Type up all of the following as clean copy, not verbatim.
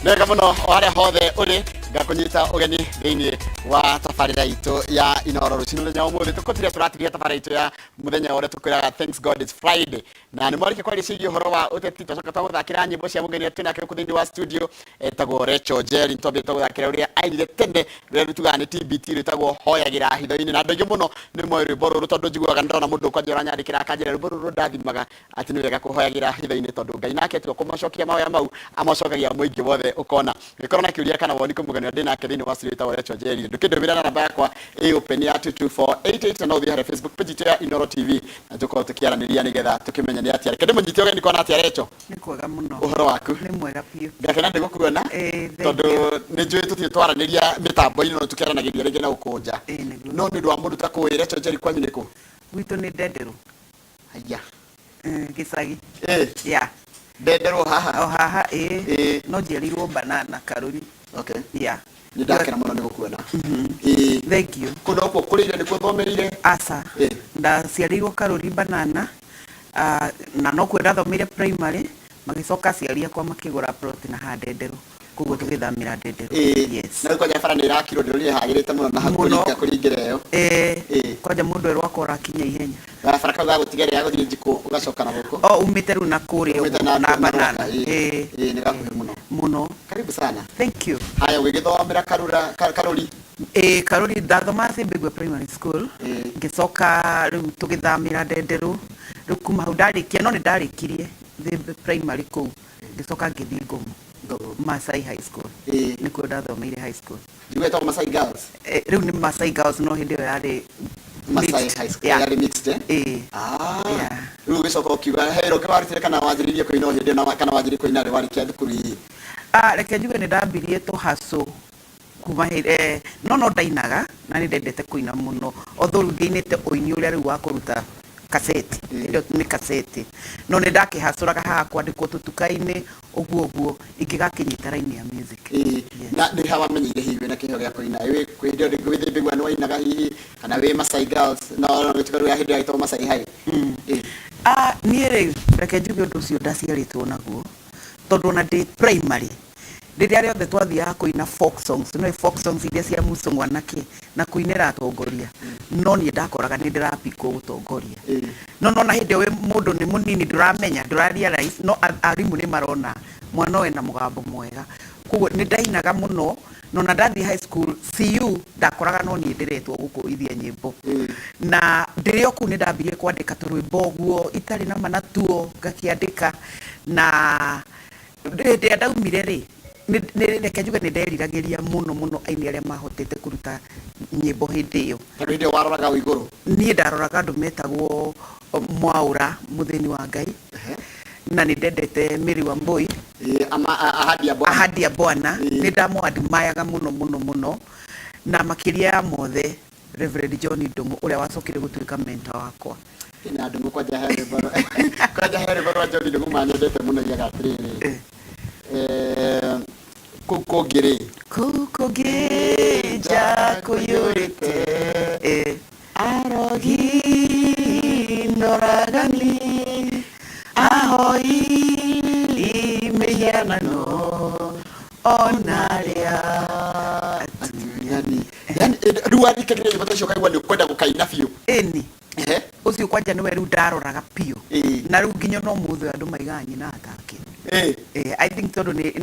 Nega muno wale hothe uri gakunyita ugeni thiini wa tafarira itu ya Inoro rucino nya umuthi tukotire turatiria tafarira itu ya muthenya ore tukwiraga thanks God it's Friday na ni mwarike kwari cigi horo wa uteti tucoka twaguthakira nyimbo cia mugeni twina ke kuthindi wa studio etagwo Recho Jerry ntobie twaguthakira uria airire tende rero tugane TBT ritagwo hoyagira hitho-ini na ndoge muno ni moyo boru tondu njiguaga ndona mundu kwa njora nyandikira kanjira boru ndathimaga ati ni wega kuhoyagira hitho-ini tondu Ngai nake tuko kumacokia mahoya mau amacokagia muingi wothe ukona nikorona kiuria kana woni kumugani ndina ke thini wa studio wa Recho Jerry ndukindumira namba yakwa open ya 22488 na uthihare Facebook page ya Inoro TV na tuko tukiaraniria nigetha tukimenya ni atia kende munyite ugeni kona atia Recho ni kwega muno uhoro waku ni mwega piu ngakena ndigukuona tondu ni njui tutie twaraniria mitambo ino tukiaranagiria ringi na ukunja no ni ndwa mundu ta kuwi Recho Jerry kwanyu niku gwitu ni Ndederu aya Gicagi ya Ndederu haha haha no njerirwo Banana Karuri okay ya ni ndakena muno nigukuona thank you kuno kwa kurire ni kuthomeire asa ndaciarirwo Karuri Banana na no kwira thomire primary magicoka ciaria kwa makigura plot na ha Ndederu kugo tugithamira Ndederu yes na kwa jafara ni rakiro ndiri hagirite muno na hakuringa kuringira yo kwaja mundu erwa kora kinya ihenya barabara kaga gutigere yago thiri njiko ugacoka na guko umite ru na kuri na Banana ni gakuhe muno karibu sana thank you haya wigithomera Karuri Karuri ndathoma Simbigwe primary school ngicoka riu tugithamira Ndederu riu kuma hau ndarikia no ni ndarikirie primary ku ngicoka ngithii Ngomo Masai High School ni kuo ndathomeire high school ndiwetwa Masai Girls riu ni Masai Girls no hindi yo yari Masai High School yari mixed riu gicoka ukiuga hero kiwaritire kana wanjiririe kuina hindi na kana wanjiririe kuina ri warikia thukuru reke njuge ni ndambirie to haso kuma no ndainaga na ni ndendete kuina muno although ngeinite uini uria riu wa kuruta kaseti ni kaseti no ni ndakihacuraga haha kwandikwo tutukaini uguo ingigakinyita raini ya music na ni hawa menyire hiwe na kihoga kuina we kwidio ndi gwithibigwa no inaga hihi kana we Masai Girls no gitukaru ya hindi ya ito Masai High ni reke njuge undu ucio ndaciaritwo naguo tondu na ndi primary ndiria riothe twathiaga kuina folk songs no folk songs iria cia musungwa na kuinira atongoria no ni ndakoraga ni ndirapikwo gutongoria no na hindi we mundu ni munini nduramenya ndurarealize no arimu ni marona mwana we na mugambo mwega kugo ni ndainaga muno no na ndathi high school CU ndakoraga no ni ndiretwo gukuithia nyimbo na ndirio ku ni ndambirie kwandika turwimbo guo itari na manatuo ngakiandika na ndi ndaumire ri reke njuge ni nderiragiria muno aini aria mahotete kuruta nyimbo hindi iyo hindi waroraga iguru ni ndaroraga andu metagwo Mwaura mutheni wa Ngai na ni ndendete Mary Wambui ahadi ya Bwana ni ndamwadmayaga muno na makiria ya mothe Reverend John Ndungu uria wacokire gutuika mentor wakwa ina Ndungu kwa jahere baro John Ndungu manyendete muno yaga atiriri kukogeja kuyurite arogi noragani ahoi imehianano onaria atuniani yani ruari kagire ibatasho kaigwa ni kwenda gukaina fiu ucio kwanja niwe riu ndaroraga piu na riu nginya no muthe andu maiganyi na atake I think tondu ni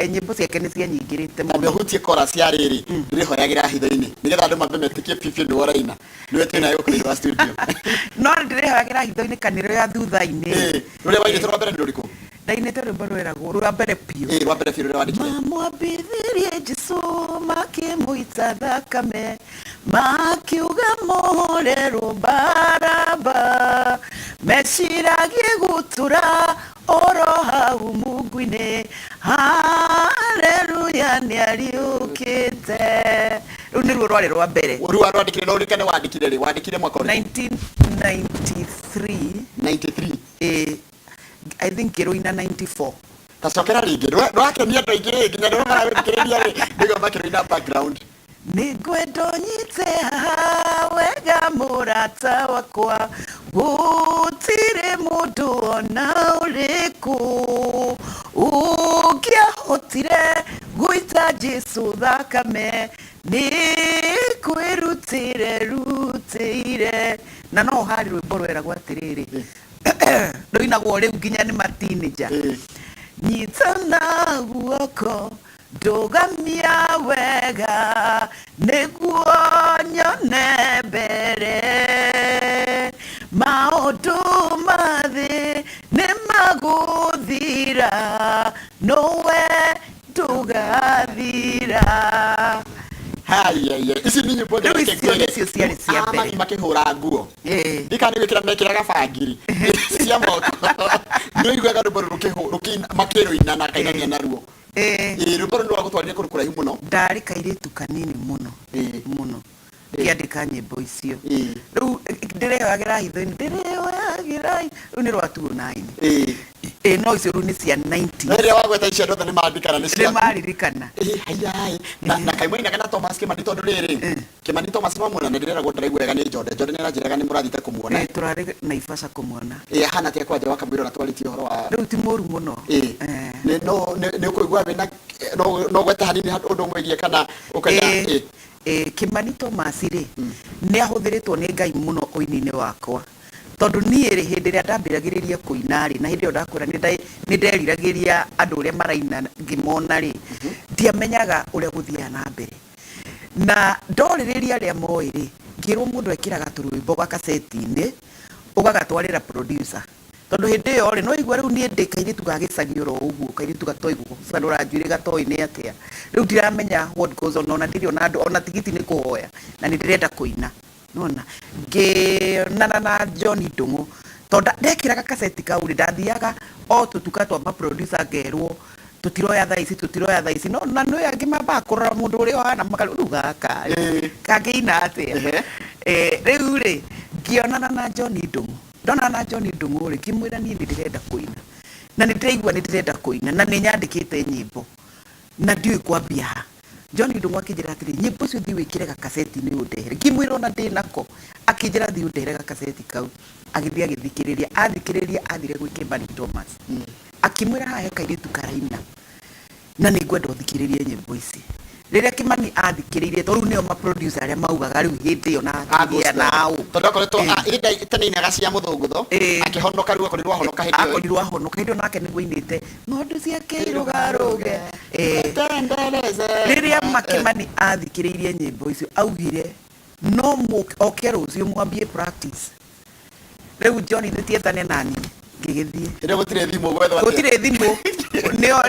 nyimbo ciake ni cia nyingirite muno hutie chorus ya riri ndirihoyagira hitho-ini nigetha andu mambe metikie piu ndu waraina niwe twina yo kuri studio no ndirihoyagira hitho-ini kaniro ya thutha-ini ule waire mbere nduriku ndainete rwimbo rweragwo rwa mbere piu rwa mbere piu rwa wandikire mamwambithirie Jesu makimuita thakame makiuga morerwo Baraba meciragie gutura oro hau mungu-ini haleluya ni ariukite riu nirwo rwari rwa mbere rwa rwandikire no rikane wandikire mwaka 1993 I think heroina 94 tacokera ringi rwakenia andu aingi ringi na ndio marathikiriria ri ndigo makiroina background ningwendo nyite wega murata wakwa gutire mundu ona uriku ũngĩahotire gũita Jesu thakame nĩ kwĩrutĩire rutĩire. Na no harĩ rwĩmbo rweragwo atĩrĩrĩ rũinagwo rĩu nginya nĩ mateenager. Nyitana guoko ndũgamia wega nĩguo nyone mbere, maũndũ ma thĩ nĩ magũthira, nowe ndũgathira. Haya ici ni nyimbo Rĩu icio nĩcio ciarĩ cia mbere. makĩhũra nguo ndikani gwĩkĩra mekĩraga bangiri cia moko nĩ iguaga rũmbo makĩrũina na kainania naruo. Rũmbo rũu rwagũtwarire kũndũ kũraihu mũno. Ndarĩ kairĩtu kanini mũno mũno ngĩandĩka nyĩmbo icio. Rĩu ndĩreyoagĩra hitho-inĩ rĩu nĩ rwa 29. No icio rĩu nĩ cia 90. Rĩrĩa wagweta icio ndothe nĩ maririkana nĩ cia maririkana. Na kaimũinaga na Thomas Kĩmani tondũ rĩrĩ Kĩmani Thomas mamwona nĩ ndĩreragwo ndĩraigua wega nĩ Njode. Njode nĩ aranjĩraga nĩ mũrathite kũmuona. Tũrarĩ Naivasha kũmuona. Hana atĩa kwanja wa Kamũira na twarĩtie ũhoro wa rĩu ti mũru mũno. Nĩ ũkũigua wĩna no gweta hanini ũndũ ũmwĩgie kana ũkenda. Kĩmani Thomas rĩ nĩ ahũthĩrĩtwo nĩ Ngai mũno ũini-inĩ wakwa, tondũ niĩ rĩ hĩndĩ ĩrĩa ndambĩragĩrĩria kũina rĩ na hĩndĩ ĩyo ndakwĩra nĩ nderiragĩria andũ ũrĩa maraina ngĩmona rĩ ndiamenyaga ũrĩa gũthiaga na mbere, na ndorĩrĩria arĩa moĩ rĩ ngĩrwo mũndũ ekĩraga tũrwĩmbo gakaceti-inĩ ũgagatwarĩra producer, tondũ hĩndĩ ĩyo rĩ no igua rĩu niĩ ndĩ kairĩtu gagĩcagi oro ũguo kairĩtu gatoĩ gũcanũra njuĩrĩ gatoĩ nĩ atĩa, rĩu ndiramenya what goes on, ona ndirĩ ona andũ ona tigiti nĩ kũhoya na nĩ ndĩrenda kũina nona ngĩonana na John Ndung'u tondũ ndekĩraga kaseti kau rĩ ndathiaga o tũtuka twa maproducer ngerwo tutiroya thaa ici no na nĩ angĩ mambaga kũrora mũndũ ũrĩa ũhana rĩu gaka kangĩina atĩa. Rĩu rĩ ngĩonana na John Ndung'u, ndonana na John Ndung'u rĩ ngĩmwĩra niĩ nĩ ndĩrenda kũina na nĩ ndĩraigua nĩ ndĩrenda kũina na nĩ nyandĩkĩte nyĩmbo na ndiũĩ kwambia ha. John Ndung'u akĩnjĩra atĩrĩ nyĩmbo icio thiĩ wĩkĩre gakaceti-inĩ ũndehere, ngĩmwĩra ona ndĩ nako, akĩnjĩra thiĩ ũndehere gakaceti kau, agĩthiĩ agĩthikĩrĩria, athikĩrĩria athire gwĩ Kĩmani Thomas akĩmwĩra haha he kairĩtu karaina na nĩ ngwenda ũthikĩrĩrie nyĩmbo ici. Rĩrĩa Kĩmani athikĩrĩirie tondũ rĩu nĩo maproducer arĩa maugaga rĩu hĩndĩ ĩyo na akĩgĩa naũ tondũ akoretwo ĩtenainaga cia mũthũngũtho akĩhonoka rĩu akorirwo ahonoka hĩndĩ ĩyo akorirwo ahonoka hĩndĩ ĩyo nake nĩguo ainĩte ng'ondu ciake irũgarũge. Rĩrĩa Kĩmani athikĩrĩirie nyĩmbo icio augire no oke rũciũ mwambie practice. Rĩu John nĩtietane nani ngĩgĩthiĩ rĩrĩa gũtirĩ thimũ gwetho gũtirĩ thimũ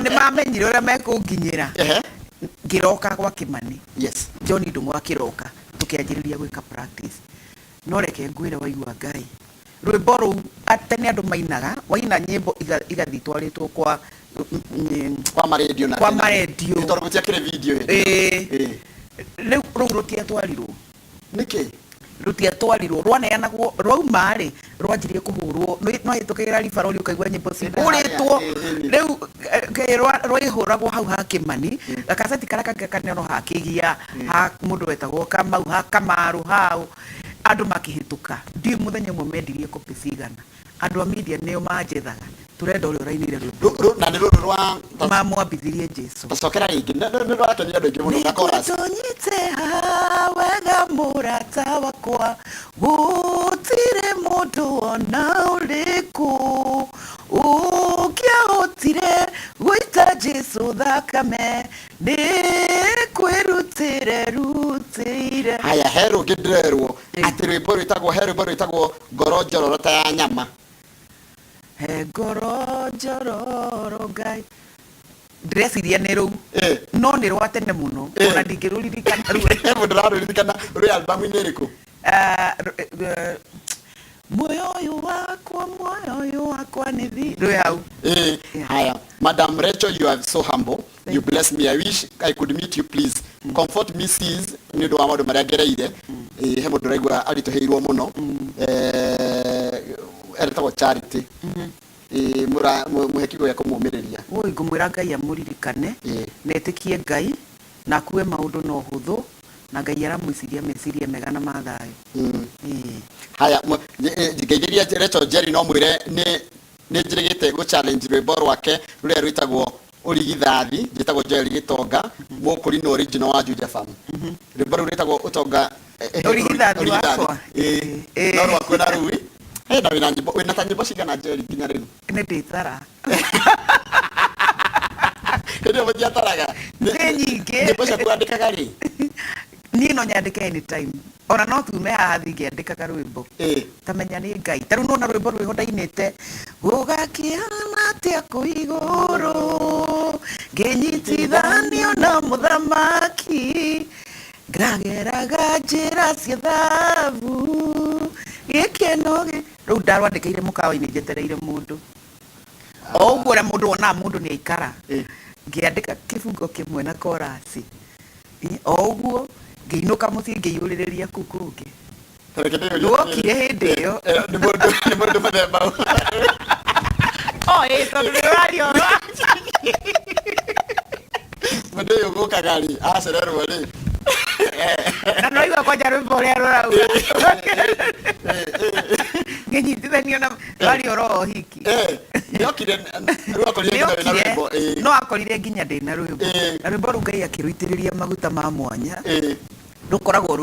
nĩ mamenyire ũrĩa mekũnginyĩra ngĩroka gwa Kĩmani. Yes. John Ndung'u akĩroka tũkĩanjĩrĩria gwĩka practice. No reke ngwĩre waigua Ngai rwĩmbo rũu tene andũ mainaga waina nyĩmbo igathiĩ twarĩtwo kwa maredio na kwa maredio tondũ gũtiakĩrĩ video rĩu rũtiatwarirwo nĩkĩ rũtiatwarirwo rwaneanagwo rwauma rĩ rwanjirie kũhũrwo no hĩtũkagĩra ribarori ũkaigua nyĩmbo cihũrĩtwo rĩu rwaihũragwo hau ha Kĩmani gakaceti karĩa kangĩ kanene hakĩgia ha mũndũ wetagwo Kamau ha Kamaru hau andũ makĩhĩtũka ndiũ mũthenya ũmwe mendirie kopi cigana andũ a media nĩo manjethaga tũrenda ũrĩa ũrainire rwĩmbo na nĩ rũrũ rwa mamwambithirie Jesũ tacokera rĩngĩ nĩ rwakenire andũ aingĩ mũno na chorus nĩtũnyite wega mũrata wakwa gũtirĩ mũndũ ona ũrĩkũ ũngĩahotire gũita Jesũ thakame nĩ kwĩrutĩire rutĩire. Haya he rũngĩ ndĩrerwo atĩ rwĩmbo rwĩtagwo ngoro njororo ta ya nyama. He ngoro njororo Ngai ndĩreciria nĩ rũu no nĩ rwa tene mũno ona ndingĩrũririkana mũndũ ũrarũririkana rwĩ albamu-inĩ ĩrĩkũ? Moyo ũyũ wakwa nĩ rwĩ hau. Haya Madam Rachel, you are so humble. You bless me. I wish I could meet you, please. Comfort me, sis. Nĩ ũndũ wa maũndũ marĩa ngereire he mũndũ ũraigua aritũhĩirwo mũno eretagwo Charity mũhe kiugo gĩa kũmũmĩrĩria. Ngũmwĩra Ngai amũririkane na etĩkie Ngai na akue maũndũ na ũhũthũ na Ngai aramwĩciria meciria mega na ma thayũ. Haya ngeigeria Rachel Jerry no mwĩre nĩ njĩrĩgĩte gũ challenge rwĩmbo rwake rũrĩa rwĩtagwo urigithathi gitagwo Jerry Gitonga mukuri no original wa Juja Farm rwimbo rũu rwĩtagwo Utonga urigithathi wakwa no rwaku na rũi na wĩna ta nyĩmbo cigana Jerry nginya rĩu nĩ ndĩtara hĩndĩ ĩyo mũtiataraga nĩ nyingĩ nyĩmbo ciaku wandĩkaga rĩ niĩ no nyandĩke anytime ona no tume haha thi ngĩandĩkaga rwĩmbo tamenya nĩ Ngai ta rĩu nona rwĩmbo rwĩho ndainĩte gũgakĩhana atĩa kũ igũrũ ngĩnyitithanio na mũthamaki ngageraga njĩra cia thahabu gĩkeno rĩu ndarwandĩkĩire mũkawa-inĩ njetereire mũndũ o ũguo ũrĩa mũndũ wonaga mũndũ nĩ aikara ngĩandĩka kĩbungo kĩmwe na korasi o ũguo ngĩinũka mũciĩ ngĩiyũrĩrĩria kũu kũngĩ nĩwokire hĩndĩ ĩyo nĩ mũndũ mũthemba tondũ nĩũrario mũndũ ũyũ gũkaga rĩ acererwo rĩ na no igua kwanja rwĩmbo ũrĩa rũrauga ngĩnyitithanio na rwario ro hiki nĩokire no akorire nginya ndĩna rwĩmbo na rwĩmbo rũu Ngai akĩrũitĩrĩria maguta ma mwanya rũkoragwo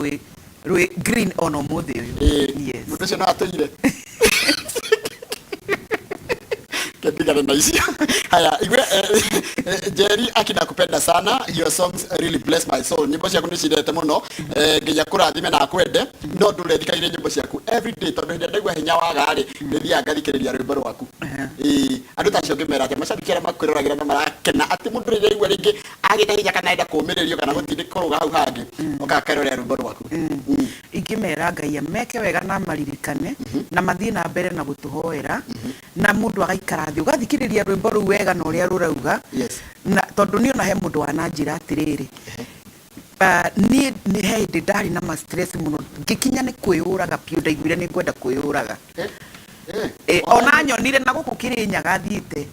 rwĩ green on ũmũthĩ ũyũ mũndũ ũcio no atũire ketigana na icio haya igwe Jerry akinakupenda sana your songs really bless my soul nyimbo ciaku nĩ cirete mũno nginya kũrathime na kwende no ndũrethikaire nyimbo ciaku every day tondũ hĩndĩ ndaigua hinya waga rĩ nĩthiaga ngathikĩrĩria rwĩmbo rwaku andũ ta acio ngĩmera atĩ macambĩki arĩa makwĩroragĩra na marakena atĩ mũndũ rĩrĩa aigua rĩngĩ agĩte hinya kana enda kũũmĩrĩrio kana gũtindĩ kũrũga hau hangĩ ũkakerorera rwĩmbo rwaku ingĩmera Ngai ameke wega na maririkane na mathiĩ na mbere na gũtũhoera na mũndũ agaikara thĩ ũgathikĩrĩria rwĩmbo rũu wega na ũrĩa rũrauga na tondũ nĩ ona he mũndũ wananjĩra atĩrĩrĩ niĩ nĩ he hĩndĩ ndarĩ na ma stress mũno ngĩkinya nĩ kwĩyũraga biũ ndaiguire nĩ ngwenda kwĩyũraga ona nyonire na gũkũ Kĩrĩnyaga thiĩte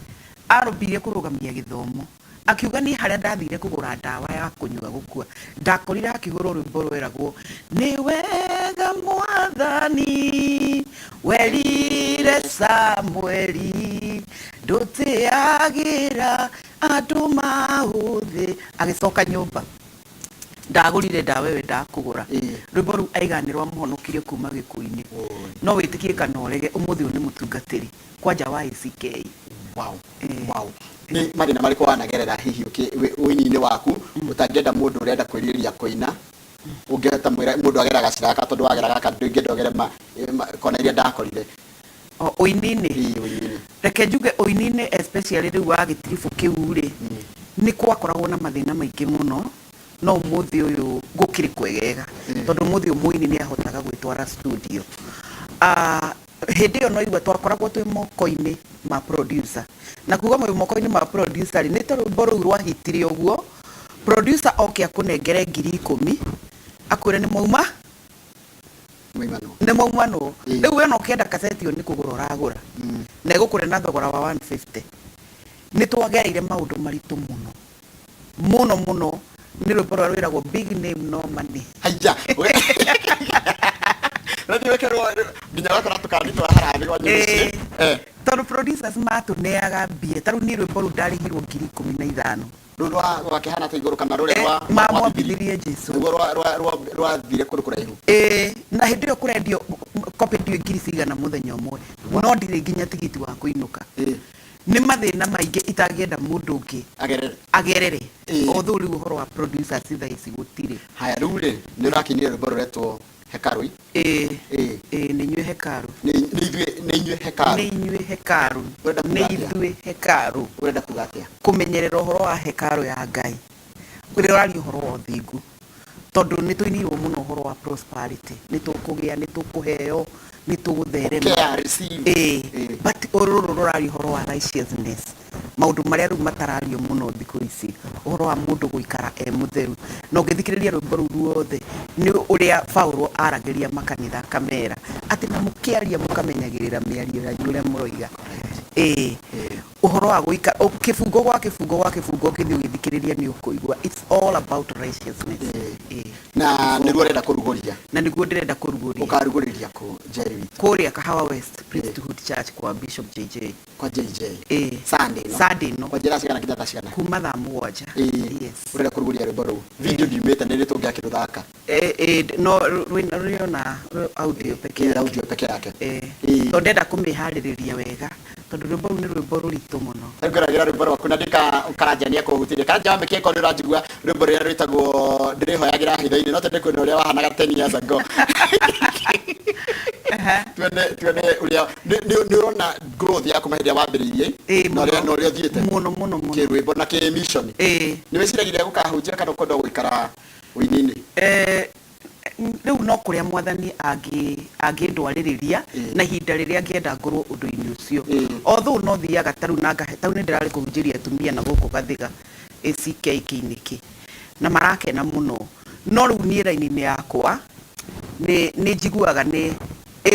arũmbirie kũrũgamia gĩthomo akiuga niĩ harĩa ndathire kũgũra ndawa ya kũnyua gũkua ndakorire akĩgũrwo rwĩmbo rweragwo nĩ wega Mwathani werire Samweli ndũtĩagĩra andũ mahũthĩ agĩcoka nyũmba ndagũrire ndawa ĩyo ndakũgũra rwĩmbo rũu aiga nĩ rwamũhonokirie kuma gĩkuũ-inĩ no wĩtĩkie kana ũrege ũmũthĩ ũyũ nĩ mũtungatĩri kwanja wa ACK nĩ mathĩna marĩkũ wanagerera hihi wĩini-inĩ waku ũtangĩenda mũndũ ũrenda kwĩrirĩria kũina ũngĩhota mwĩra mũndũ ageraga ciraka tondũ wageraga kandu ingĩenda ũgere kona iria ndakorire ũini-inĩ reke njuge ũini-inĩ especially rĩu wa gĩtiribũ kĩu rĩ nĩ kwakoragwo na mathĩna maingĩ mũno no ũmũthĩ ũyũ gũkĩrĩ kwegega tondũ ũmũthĩ mũini nĩ ahotaga gwĩtwara studio hĩndĩ ĩyo no igua twakoragwo twĩ moko-inĩ ma producer na kuga mwĩ moko-inĩ ma producer nĩ tondũ rwĩmbo rũu rwahitire ũguo producer oke akũnengere 10,000 akwĩre nĩ mauma no rĩu wena ũkĩenda kaseti ĩyo nĩ kũgũra ũragũra na ĩgũkũre na thogora wa 150 nĩ twagereire maũndũ maritũ mũno nĩ rwĩmbo rwa rwĩragwo big name no money haya ndio wekerwo nginya wakora tukanditwa harambĩ kwa nyũmba tondũ producers matũneaga mbia tarĩu niĩ rwĩmbo rũu ndarĩhirwo 15,000 rũu rwakĩhana ta igũrũ kana rũrĩa mamwambithirie Jesũ rwathire kũrĩ kũraihu na hĩndĩ ĩyo kũrendio copy ndio ngiri cigana mũthenya ũmwe no ndirĩ nginya tigiti wa kũinũka nĩ mathĩna maingĩ itangĩenda mũndũ ũngĩ agerere although rĩu ũhoro wa producers thaa ici gũtirĩ haya rĩu rĩ nĩ ũrakinyire rwĩmbo rũretwo Hekaru nĩ inyuĩ Hekaru nĩ inyuĩ Hekaru urenda kuga atĩa kũmenyerera ũhoro wa Hekaru ya Ngai ũrĩa ũraria ũhoro wa ũthingu tondũ nĩ tũinirwo mũno ũhoro wa prosperity nĩ tũkũgĩa nĩ tũkũheo nĩ tũgũtherema but ũrũrũ rũraria ũhoro wa righteousness maũndũ marĩa rĩu matarario mũno thikũ ici ũhoro wa mũndũ gũikara mũtheru na ũngĩthikĩrĩria rwĩmbo rũu ruothe nĩ ũrĩa Paulo aragĩria makanitha kamera atĩ na mũkĩaria mũkamenyagĩrĩra mĩario yanyu ũrĩa mũroiga uhoro wa guika kifungo gwa kithi ugithikiriria ni ukuigua. It's all about righteousness. Na niguo renda kuruguria, na niguo ndirenda kuruguria ukaruguriria ku Jerry witu kuria Kahawa West Priesthood Church kwa Bishop JJ kwa JJ Sunday no kwa jira cigana kinya cigana kuma 7:00. Yes, urenda kuruguria rwimbo ruu video ndimete nä rä tå ngä akä rå thaka no rwä na audio peke yake tondå ndenda kå mä harä rä ria wega tondå rwä mbo rå nä rwä mbo rå ritå må no ngoragä ra rwä mbo rwaku na ndä karanjania kå hutä ria kanja wamä kä eko nä å ranjigua rwä mbo rä rä a rwä tagwo ndä rä hoyagä ra hitho-inä no tendä kwä na å rä a wahanaga 10 years ago tuone å rä a nä å rona growth yaku mahä rä a wambä rä irie na å rä a å thiä te kä rwä mbo na kä mission nä wä ciragire gå kahunjia kana å kwenda gå ikara å ininä riu no kuria mwathani angindwariria na ihinda riria ngienda ngorwo undu-ini ucio although no thiaga taru na tau ni ndirari kuhunjiria atumia na guku gathiga ACK kiniki na marakena muno no riu ni raini-ini yakwa ni njiguaga ni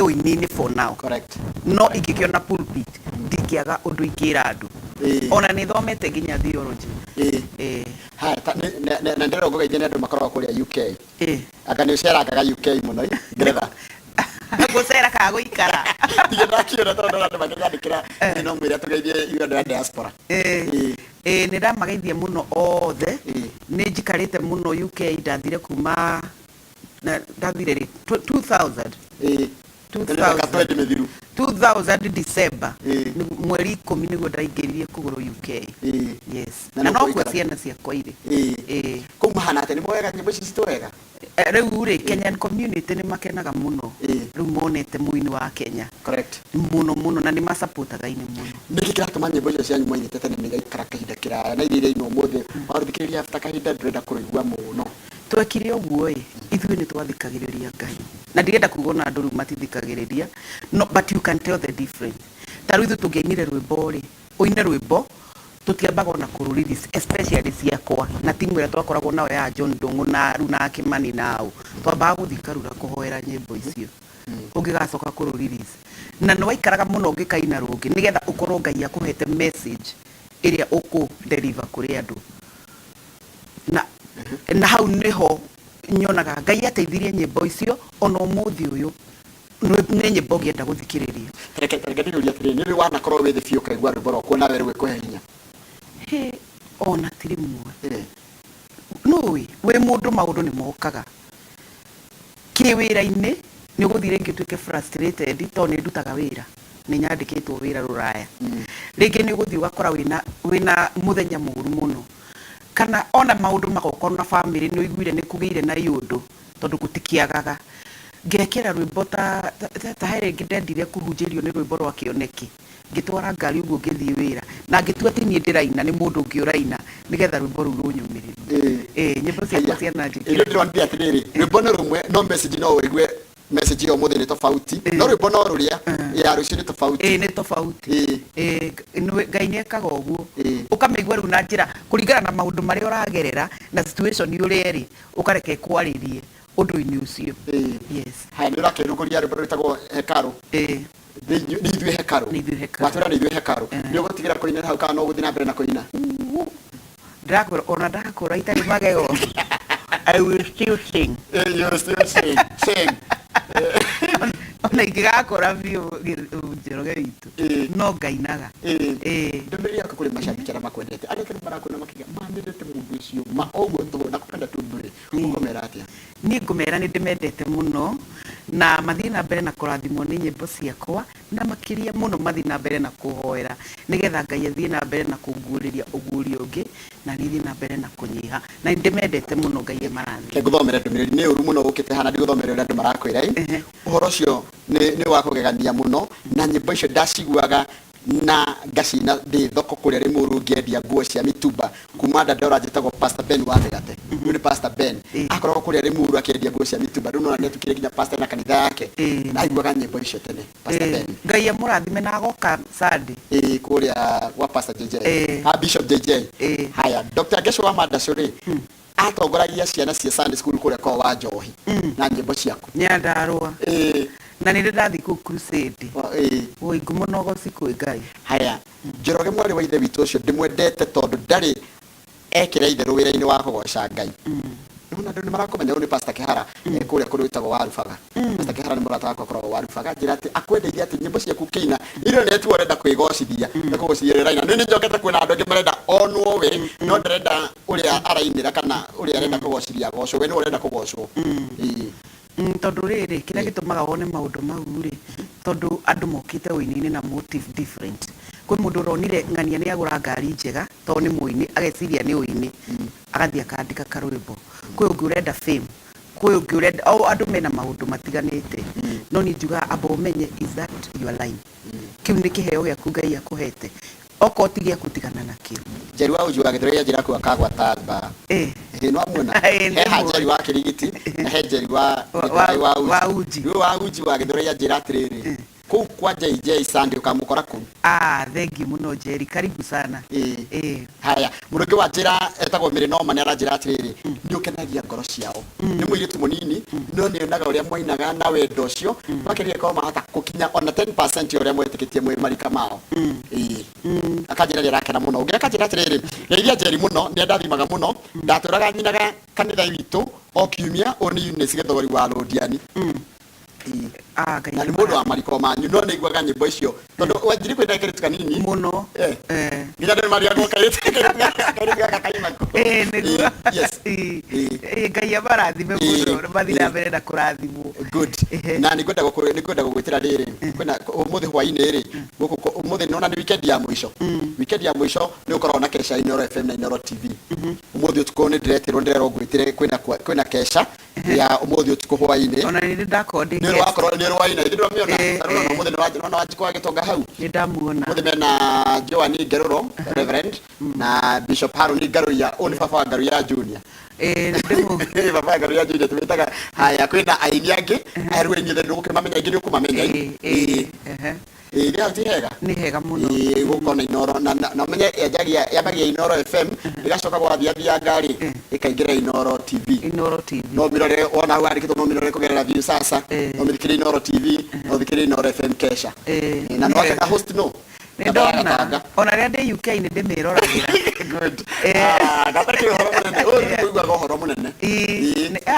uini-ini for now. Correct. No ingikiona pulpit ndikiaga undu ingira andu ona ni thomete nginya theology ha na ndero ngogeithia ni andu makoragwo kuria UK anga nä å cerangaga UK må no ngeretha gå cera ka gå ikara ndigä ndakiona tondå andå makĩnyandä kä ra no mwä re tå geithie ithuĩ andå a diaspora nä ndamageithie må no othe nä njikarä te må no UK ndathire kuma ndathire 2000 December mweri 10 niguo ndaingĩrire kũgũrũ UK. Yes, na no kuo ciana ciakwa irĩ kũu mahana atĩ nĩ mwega nyĩmbo ici citũ wega rĩu rĩ Kenyan community nĩ makenaga mũno rĩu monete mũini wa Kenya mũno na nĩ macapũtaga ini mũno nĩkĩ kĩratũma nyĩmbo icio cianyu mwainĩte tene nĩ igaikara kahinda kĩraya na iria ino ũmũthĩ wathikĩrĩria after kahinda ndĩrenda kũrĩigua mũno twekire ũguo ithuĩ nĩ twathikagĩrĩria Ngai na ndirenda kuga na andũ rĩu matithikagĩrĩria no but you can tell the difference ta rĩu ithuĩ tũngĩainire rwĩmbo ũine rwĩmbo tutiambaga na kũrũrĩrĩ especially ciakwa na timu ĩrĩa twakoragwo nayo ya John Ndung'u na Runa Kimani nao twambaga gũthikarura kũhoera nyĩmbo icio ũngĩgacoka kũrũrĩrĩ na nĩ waikaraga mũno ũngĩkaina rũngĩ nĩgetha ũkorwo Ngai akũhete message ĩrĩa ũkũ deliver kũrĩ andũ na hau niho nyonaga Ngai ateithirie nyĩmbo icio ona ũmũthĩ ũyũ nĩ nyĩmbo ngĩenda gũthikĩrĩria reke ndĩrũrie atĩrĩ nĩ rĩ wanakorwo wĩ thĩ biũ ũkaigua rwĩmbo rwaku nawe rũgĩkũhe hinya ona ti rĩmwe nũĩ wĩ mũndũ maũndũ nĩ mokaga kĩ wĩra-inĩ nĩ ũgũthiĩ rĩngĩ ũtuĩke frustrated tondũ nĩ ndutaga wĩra nĩ nyandĩkĩtwo wĩra rũraya rĩngĩ nĩ ũgũthiĩ ũgakora wĩna mũthenya mũũru mũno kana ona maũndũ magokorwo na family nĩ ũiguire nĩ kũgĩire na yũndũ tondũ gũtikiagaga ngekĩra rwĩmbo ta he rĩngĩ ndendire kũhunjĩrio nĩ rwĩmbo rwa Kĩoneki ngĩtwara ngari ũguo ngĩthiĩ wĩra na ngĩtua atĩ niĩ ndĩraina nĩ mũndũ ũngĩ ũraina nĩgetha rwĩmbo rũu rũnyũmĩrĩrie nyĩmbo ciakwa ciananjĩkĩra ndĩrona atĩrĩrĩ rwĩmbo nĩ rũmwe no message no ũigue message yo mũthĩ nĩ tofauti no rwĩmbo no rũrĩa ya rũciũ nĩ tofauti nĩ tofauti Ngai nĩ ekaga ũguo ũkamĩigua rĩu na njĩra kũringana na maũndũ marĩa ũragerera na situation ũrĩa ĩrĩ ũkareke kwarĩrie ũndũ-inĩ ũcio haya nĩ ũrakĩrũgũria rwĩmbo rwĩtagwo Hekaru nĩ ithuĩ Hekaru watwĩra nĩ ithuĩ Hekaru nĩ ũgũtigĩra kũina hau kana no ũgũthiĩ na mbere na kũina ndakũra ona ndakũra itarĩ magego I will still sing. You will still sing. Ona ingĩgakũra biũ njĩroge witũ no ngainaga ndũmĩrĩri yako kũrĩ mashabiki arĩa makwendete arĩa kĩrĩ marakwona makiga mamendete mũndũ ũcio ma ũguo tũ nakupenda tu bure ũngomera atĩa niĩ ngũmera nĩ ndĩmendete mũno na mathiĩ na mbere na kũrathimwo nĩ nyĩmbo ciakwa na makĩria mũno mathiĩ na mbere na kũhoera nĩgetha Ngai athiĩ na mbere na kũnguũrĩria ũguũrio ũngĩ na nithiĩ na mbere na kũnyiha na nĩ ndĩmendete mũno Ngai emarathime ngũthomere ndũmĩrĩri nĩ ũru mũno ũkĩte hana ndigũthomere ũrĩa andũ marakwĩra ũhoro ũcio nĩ wa kũgegania mũno na nyĩmbo icio ndaciguaga na ngacina ndĩ thoko kũrĩa Rĩmũrũ ngĩendia nguo cia mitumba kuma Dandora njĩtagwo Pastor Ben wa Mĩgate rĩu nĩ Pastor Ben akoragwo kũrĩa Rĩmũrũ akĩendia nguo cia mitumba rĩu no nĩatukire nginya pastor na kanitha yake na aiguaga nyĩmbo icio tene Pastor Ben Ngai amũrathime na agoka Sunday kũrĩa gwa Pastor JJ Bishop JJ haya Dr. Gesho wa Madacũrĩ atongoragia ciana cia Sunday school kũrĩa kwa wa Njohi na nyĩmbo ciaku Nyandarũa na nĩ ndathi ku crusade oi ngumonogo cikwĩ Ngai haya Njoroge mwari wa ithe witũ ũcio ndĩmwendete tondũ ndarĩ ekĩra itherũ wĩra-inĩ wa kũgoca Ngai nona andũ nĩmarakomenya ũyũ nĩ Pastor Kĩhara kũrĩa kũrĩa wĩtagwo Warubaga Pastor Kĩhara nĩ mũrata wakwa akoragwo Warubaga njĩra atĩ akwendeithia atĩ nyĩmbo ciaku kĩina irio nĩ tu ũrenda kwĩgocithia na kũgocithia raina nĩ njokete kwĩna andũ angĩ marenda onwo we no ndarenda ũrĩa arainĩra kana ũrĩa arenda kũgocithia gocwo we nĩ ũrenda kũgocwo tondu riri kira gitumaga wone maundu mau ri tondu andu mokite wini-ini na motive different kwi mundu uronire ng'ania ni agura ngari njega to ni muini ageciria ni uini agathia akandika karwimbo kwi ungi urenda fame kwi ungi urenda andu mena maundu matiganite no ni njuga amba umenye is that your line kiu ni kiheo giaku Ngai akuhete oko tigia kutigana nakio Njeri wa Uji wa Gĩthũrai njĩra ku akagwa tamba no amuna he Njeri wa Kĩrigiti na he Njeri wa Uji wa Uji wa Gĩthũrai njĩra atiriri kuu kwa JJ Sunday ukamukora ku thengi muno Njeri karibu sana haya muruki wa njĩra etagwo Mĩrĩnoma nĩ aranjĩra atiriri nĩ ũkenagia ngoro ciao nĩ mũirĩtu mũnini no nĩ onaga ũrĩa mwainaga na wendo ũcio makĩria ko mahota gũkinya ona 10% ũrĩa mwetĩkĩtie mwĩ marika mao akanjĩra nĩ arakena mũno ũngĩ akanjĩra atiriri ngeithia Njeri mũno nĩ ndathimaga mũno ndatũraga nyinaga kanitha witũ o kiumia ũni Eunice Gĩthogori wa Lodiani na nĩ mũndũ wa mariko manyu no nĩiguaga nyĩmbo icio tondũ Wanjiri kwĩna kĩrĩtu kanini mũno nginya ndĩ mariagwo kairĩtu kakaimako nĩguo Ngai amarathime mũno mathira mbere na kũrathimwo good na nĩngwenda gũgwĩtĩra rĩrĩ kwĩna ũmũthĩ hwainĩ rĩ gũkũ ũmũthĩ nona nĩ weekend ya mũico nĩ ũkoragwo na kesha Inooro FM na Inooro TV ũmũthĩ ũtukũ nĩ ndĩretirwo ndĩrerwo ngwĩtĩre kwĩna kesha ya ũmũthĩ ũtukũ hwainĩ ona nĩ ndakondi nĩ wakorwo nĩ rwaina nĩ ndĩramiona tarona ũmũthĩ nĩ Wanjikũ agĩtonga hau nĩ ndamuona ũmũthĩ mena Joani Ngerũro Reverend na Bishop Harun Ngaruya ũyũ nĩ baba wa Ngaruya Junior baba wa Ngaruya Junior tũmĩtaga haya kwĩna aini angĩ aheruĩ inyuĩ ndũgũkĩmamenya aingĩ nĩ ũkũmamenya nĩ hega muno gũkona Inooro na ũmenye yambagia Inooro FM ĩgacoka gwathiathia ngari ĩkaingĩra Inooro TV no mĩrore wona hau andĩkĩtwo no mĩrore kũgerera Viusasa no mĩthikĩrie Inooro TV no thikĩrie Inooro FM kesha na no aka host no ndona ona rĩa ndĩ UK nĩ ndĩmĩroragĩra gatarĩ ũhoro mũnene ũyũ ũiguaga ũhoro mũnene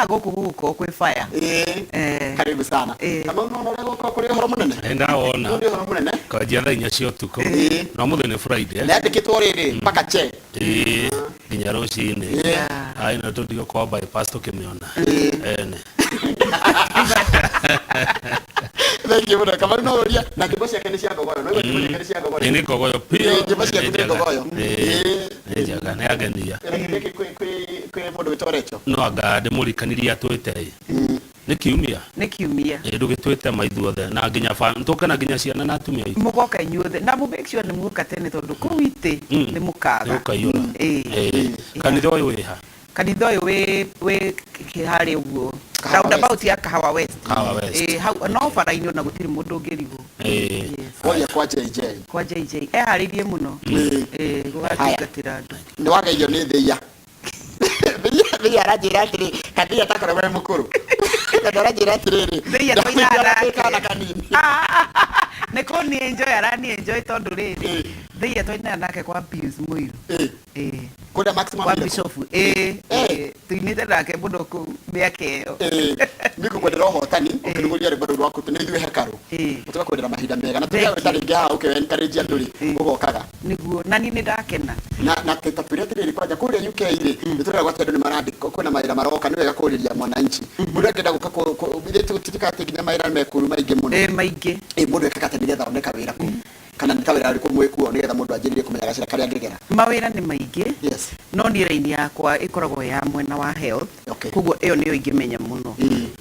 gũkũ gũkũ kwĩ fire karibu sana kama unaona gũkũ kũrĩ ũhoro mũnene ndawona kwanjia thaa 4 cia ũtukũ no mũthenya nĩ Friday nĩandĩkĩtwo rĩrĩ mpaka che nginya rũcinĩ ai na tũthiĩ kwa bypass tũkĩmĩona ene thank you muno kama unaoria na nyĩmbo ciake nĩ cia ngogoyo no nyĩmbo ciake nĩ cia ngogoyo nĩ ngogoyo pia nyĩmbo ciake nĩ ngogoyo nĩnjega nĩ agenia kwĩ mũndũ wĩtwo Rachel no anga ndĩmũrikanirie atwĩte nĩ kiumia ndũgĩtwĩte maithuothe na nginya tũkena nginya ciana na atumia aitũ mũgoka inyuothe na mũ make sure nĩ mũka tene tondũ kũu itĩ nĩ mũkaga ũkaiyũra kanitha ũyũ wĩ ha kanitha ũyũ wĩ harĩa ũguo roundabout ya Kahawa West hau no bara-inĩ ona gũtirĩ mũndũ ũngĩrigwo woria kwa JJ eharĩirie mũno gũgatungatĩra andũ nĩ wageithio nĩ thĩia thĩia aranjĩra atĩrĩ kathia takorwo wĩ mũkũrũ na aranjĩra atĩrĩrĩ thĩia twainana kanini nĩ kũni enjoy arani enjoy tondũ rĩrĩ thĩia twainana nake kwa Pius Mũiru kũrĩa maximum kwa Bishop tuinĩte nake mũno kũu mĩaka ĩyo nĩkũkwendera ũhotani ũkĩrugũria rwĩmbo rũu rwaku nĩ ithuĩ hekaru ũtũgakwendera mahinda mega na tũrĩa wĩtarĩ ngĩ haha ũkĩencourage andũ rĩ ũgokaga nĩguo na niĩ nĩ ndakena na tũrĩa atĩrĩrĩ kwanja kũrĩa UK rĩ nĩtũreragwo atĩ andũ nĩ marandĩka kwĩna mawĩra maroka nĩ wega kũũrĩria mwananchi mũndũ akĩenda gũka tũtĩka atĩ nginya mawĩra mekuru maingĩ mũno maingĩ mũndũ ekaga atĩ nĩgetha oneka wĩra kũ kana nĩ kawĩra ũrĩkũ mwĩkuo nĩgetha mũndũ anjĩrĩrie kũmenya gacĩra karĩa angĩgera mawĩra nĩ maingĩ no niĩ raini yakwa ĩkoragwo ya mwena wa health koguo ĩyo nĩyo ingĩmenya mũno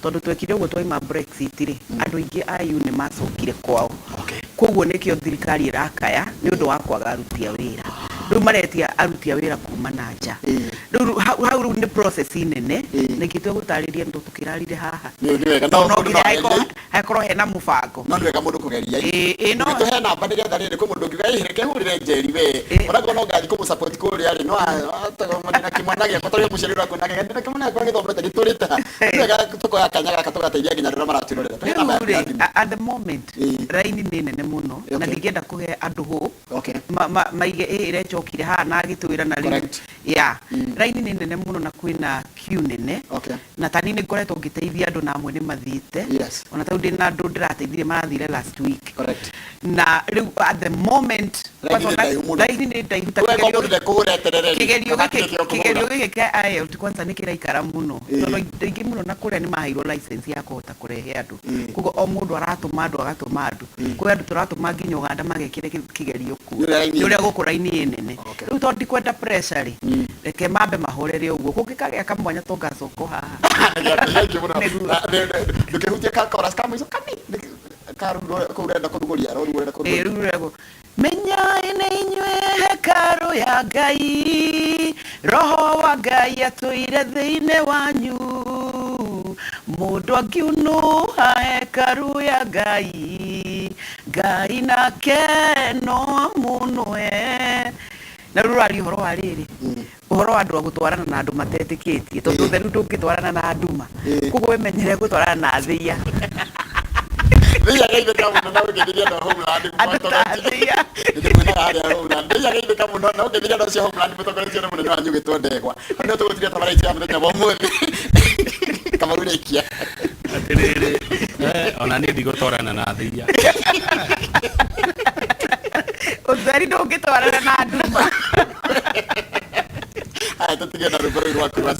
tondũ twekire ũguo twaima Brexit rĩ andũ aingĩ a EU nĩ macokire kwao koguo nĩkĩo thirikari ĩrakaya nĩ ũndũ wa kwaga aruti a wĩra rĩu maretia aruti a wĩra kuma na nja hau ni process nene nikitwe gutariria ndu tukirarire haha ni wega no hakorwo hena mubango no ni wega mundu kugeria no to hena bande ya tharire ko mundu kiuga ihe hurire njeri we orago no ngari ko support ko ri ari no atago mwana kimwana gya kotoria musheri rako na ngende kimwana kwa ngithomete giturita wega tukoya kanyaga katugateithia nginya rira maratirorera at the moment raini ni nene muno na ndigenda kuhe andu ho maige irechokire haha na gitwira na riu raini ni nene muno na kwina queue nene na tani ni ngoretwo ngiteithia andu na amwe ni mathiite ona tau ndi na andu ndirateithire marathire last week na riu at the moment raini ni ndaihuta kigerio giki kia IELTS kwanza ni kiraikara muno tondu ingi muno na kuria ni maheirwo license ya kuhota kurehe andu kugo o mundu aratuma andu agatuma andu kwi andu turatuma nginya Uganda magekire kigerio ku uria guku raini nene riu tondu ndikwenda pressure ri reke mambe mahorere uguo kungikagea kamwanya tungacoko haha ndukihutia kakora kama iso kami kurenda kuruguria rurego menya ine inywe hekaru ya Ngai roho wa Ngai atuire thiine wanyu mundu angiunuha hekaru ya Ngai Ngai nake no munwe na rurari horo wa riri uhoro wa andu gutwarana na andu matetikitie tondu theru ndungitwarana na anduma kugo wemenyere gutwarana na thia thia gaibe kamu na ugetheria na homeland thia ndimwena hari homeland thia gaibe kamu na ugetheria na cio homeland mutokoretie na munene wanyu gitondegwa ndio tugutire tabaraiti ya muthenya wa muthi kama urekia atiriri ona ni ndigutwarana na thia utheri ndungitwarana na anduma tutigena ruguru rwaku rwa